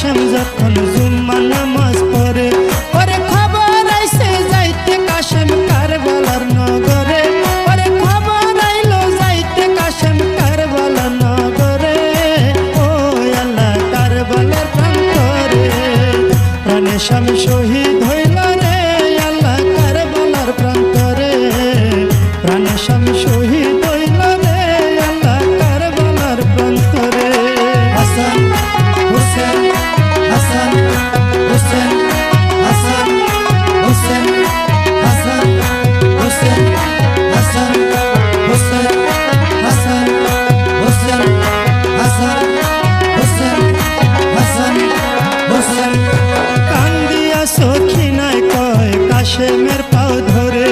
কাশেম যখন জুম্মা নামাজ পড়ে, পরে খবর আইছে যাইতে কাশেম কারবালার নগরে, পরে খবর আইলো যাইতে কাশেম কারবালার নগরে। ও আল্লাহ কারবালার প্রান্তরে প্রাণে স্বামী শহীদ হইল রে, আল্লাহ কারবালার প্রান্তরে প্রাণে স্বামী শহীদ হইল রে, আল্লাহ কারবালার প্রান্তরে। হাসান হুসেন হাসান হুসেন হাসান হুসেন হাসান হুসেন হাসান হুসেন হাসান হুসেন হাসান হুসেন হাসান হুসেন। কান্দিয়া সখী নাই কয় কাশেমের পাও ধরে,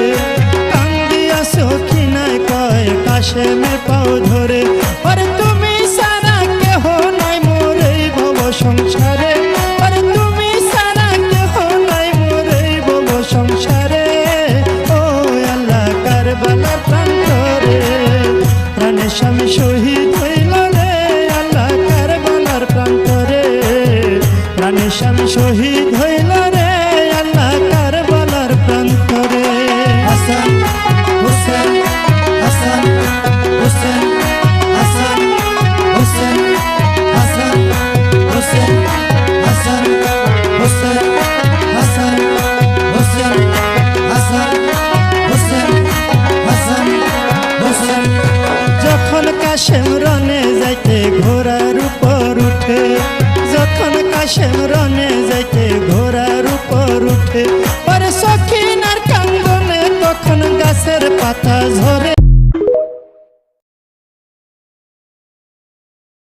কান্দিয়া সখী নাই কয় কাশেমের পাও ধরে। আরে তুমি সারা কেহ নাই মোর এই ভব সংসারে, আরে তুমি সারা কেহ নাই মোর এই ভব সংসারে। ও আল্লাহ কারবালার প্রান্তরে প্রাণে স্বামী শহীদ হইল রে, আল্লাহ কারবালার প্রান্তরে প্রাণে স্বামী শহীদ হইল রে, আল্লাহ কারবালার প্রান্তরে। হাসান হুসেন হাসান হুসেন হাসান হুসেন হাসান হুসেন হাসান হুসেন হাসান হুসেন হাসান হুসেন হাসান হুসেন। যখন কাশেম রনে যাইতে ঘোড়ার উপর উঠে, যখন কাশেম রনে যাইতে ঘোড়ার উপর উঠে, পরে সখিনার কান্দনে তখন গাছের পাতা ঝরে।